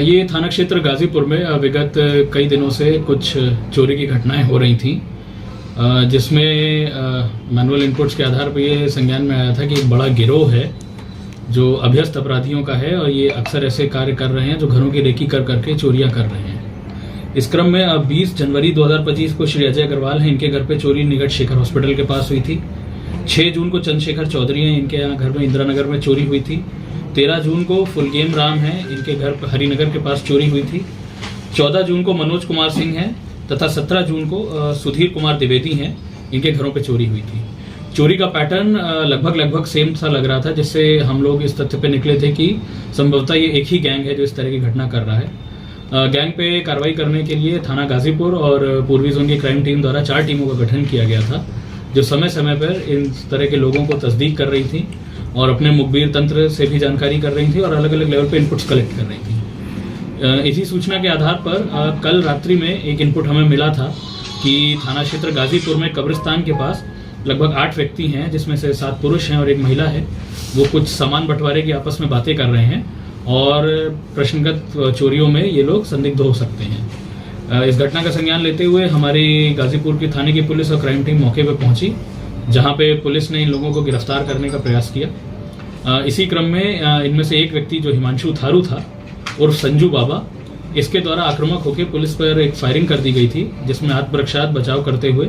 ये थाना क्षेत्र गाजीपुर में विगत कई दिनों से कुछ चोरी की घटनाएं हो रही थी, जिसमें मैनुअल इनपुट्स के आधार पर ये संज्ञान में आया था कि एक बड़ा गिरोह है जो अभ्यस्त अपराधियों का है और ये अक्सर ऐसे कार्य कर रहे हैं जो घरों की रेकी कर करके चोरियां कर रहे हैं। इस क्रम में अब 20 जनवरी 2025 को श्री अजय अग्रवाल हैं, इनके घर पे चोरी निकट शेखर हॉस्पिटल के पास हुई थी। 6 जून को चंद्रशेखर चौधरी हैं, इनके यहाँ घर में इंदिरा नगर में चोरी हुई थी। 13 जून को फुलगेम राम हैं, इनके घर हरिनगर के पास चोरी हुई थी। 14 जून को मनोज कुमार सिंह हैं तथा 17 जून को सुधीर कुमार द्विवेदी हैं, इनके घरों पे चोरी हुई थी। चोरी का पैटर्न लगभग सेम सा लग रहा था, जिससे हम लोग इस तथ्य पे निकले थे कि संभवतः ये एक ही गैंग है जो इस तरह की घटना कर रहा है। गैंग पे कार्रवाई करने के लिए थाना गाजीपुर और पूर्वी जोन की क्राइम टीम द्वारा 4 टीमों का गठन किया गया था, जो समय समय पर इन तरह के लोगों को तस्दीक कर रही थी और अपने मुखबिर तंत्र से भी जानकारी कर रही थी और अलग अलग लेवल पे इनपुट्स कलेक्ट कर रही थी। इसी सूचना के आधार पर कल रात्रि में एक इनपुट हमें मिला था कि थाना क्षेत्र गाजीपुर में कब्रिस्तान के पास लगभग 8 व्यक्ति हैं, जिसमें से 7 पुरुष हैं और एक महिला है। वो कुछ सामान बंटवारे की आपस में बातें कर रहे हैं और प्रश्नगत चोरियों में ये लोग संदिग्ध हो सकते हैं। इस घटना का संज्ञान लेते हुए हमारी गाजीपुर की थाने की पुलिस और क्राइम टीम मौके पर पहुंची, जहां पे पुलिस ने इन लोगों को गिरफ्तार करने का प्रयास किया। इसी क्रम में इनमें से एक व्यक्ति जो हिमांशु थारू था उर्फ संजू बाबा, इसके द्वारा आक्रामक होकर पुलिस पर एक फायरिंग कर दी गई थी, जिसमें आत्मरक्षात बचाव करते हुए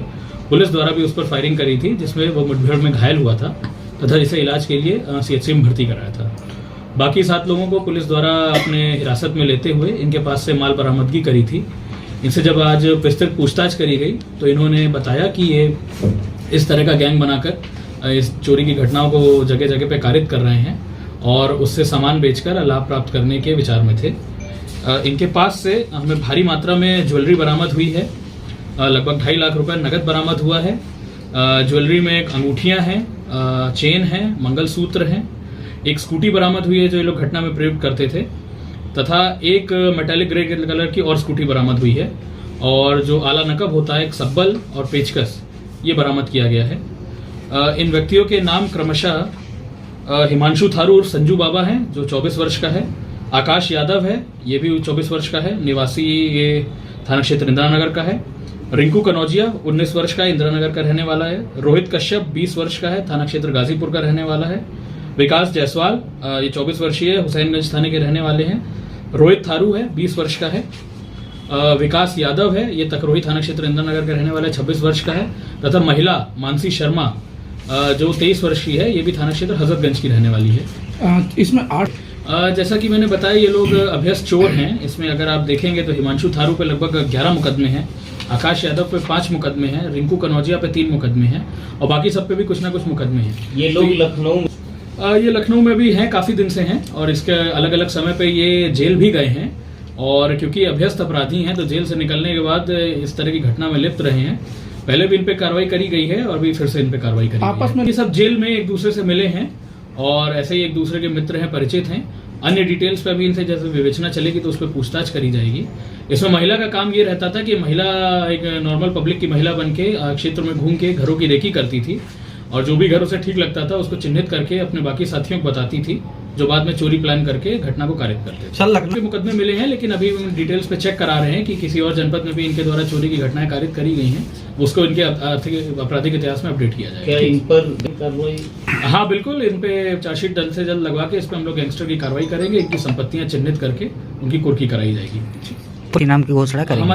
पुलिस द्वारा भी उस पर फायरिंग करी थी, जिसमें वो मुठभेड़ में घायल हुआ था तथा इसे इलाज के लिए सीएचसी में भर्ती कराया था। बाकी 7 लोगों को पुलिस द्वारा अपने हिरासत में लेते हुए इनके पास से माल बरामदगी करी थी। इनसे जब आज विस्तृत पूछताछ करी गई तो इन्होंने बताया कि ये इस तरह का गैंग बनाकर इस चोरी की घटनाओं को जगह जगह पे कारित कर रहे हैं और उससे सामान बेचकर लाभ प्राप्त करने के विचार में थे। इनके पास से हमें भारी मात्रा में ज्वेलरी बरामद हुई है, लगभग 2.5 लाख रुपए नगद बरामद हुआ है। ज्वेलरी में अंगूठियां हैं, चेन है, मंगलसूत्र हैं, एक स्कूटी बरामद हुई है जो ये लोग घटना में प्रयोग करते थे, तथा एक मेटालिक ग्रे कलर की और स्कूटी बरामद हुई है और जो आला नकब होता है, एक सब्बल और पेचकस, ये बरामद किया गया है। इन व्यक्तियों के नाम क्रमशः हिमांशु थारू और संजू बाबा हैं जो 24 वर्ष का है, आकाश यादव है, ये भी 24 वर्ष का है, निवासी ये थाना क्षेत्र इंदिरा नगर का है। रिंकू कनौजिया 19 वर्ष का इंदिरा नगर का रहने वाला है। रोहित कश्यप 20 वर्ष का है, थाना क्षेत्र गाजीपुर का रहने वाला है। विकास जायसवाल ये 24 वर्षीय हुसैनगंज थाने के रहने वाले हैं। रोहित थारू है, 20 वर्ष का है। विकास यादव है, ये तकरोही थाना क्षेत्र इंदिरा नगर का रहने वाला है, 26 वर्ष का है। तथा महिला मानसी शर्मा जो 23 वर्ष की है, ये भी थाना क्षेत्र हजरतगंज की रहने वाली है। इसमें 8 जैसा कि मैंने बताया, ये लोग अभ्यस्त चोर हैं। इसमें अगर आप देखेंगे तो हिमांशु थारू पे लगभग 11 मुकदमे हैं, आकाश यादव पे 5 मुकदमे हैं, रिंकू कनौजिया पे 3 मुकदमे हैं और बाकी सब पे भी कुछ ना कुछ मुकदमे हैं। ये लोग लखनऊ में भी हैं, काफी दिन से हैं और इसके अलग अलग समय पे ये जेल भी गए हैं और क्योंकि अभ्यस्त अपराधी हैं तो जेल से निकलने के बाद इस तरह की घटना में लिप्त रहे हैं। पहले भी इन पे कार्रवाई करी गई है और भी फिर से इन पे कार्रवाई करी आपस में ये सब जेल में एक दूसरे से मिले हैं और ऐसे ही एक दूसरे के मित्र हैं, परिचित हैं। अन्य डिटेल्स पे भी इनसे जैसे विवेचना चलेगी तो उस पर पूछताछ करी जाएगी। इसमें महिला का काम ये रहता था कि महिला एक नॉर्मल पब्लिक की महिला बन के क्षेत्र में घूम के घरों की रेकी करती थी और जो भी घर उसे ठीक लगता था उसको चिन्हित करके अपने बाकी साथियों को बताती थी, जो बाद में चोरी प्लान करके घटना को कारित करते थे। सर, लखनऊ के मुकदमे मिले हैं, लेकिन अभी डिटेल्स पे चेक करा रहे हैं कि किसी और जनपद में भी इनके द्वारा चोरी की घटनाएं कारित करी गई हैं, उसको इनके आर्थिक आपराधिक इतिहास में अपडेट किया जाएगा। क्या इन पर कार्रवाई? हाँ बिल्कुल, इन पे चार्जशीट जल्द से जल्द लगवा के इस पे हम लोग गैंगस्टर की कार्रवाई करेंगे, इनकी संपत्तियां चिन्हित करके उनकी कुर्की कराई जाएगी। नाम की घोषणा करेंगे।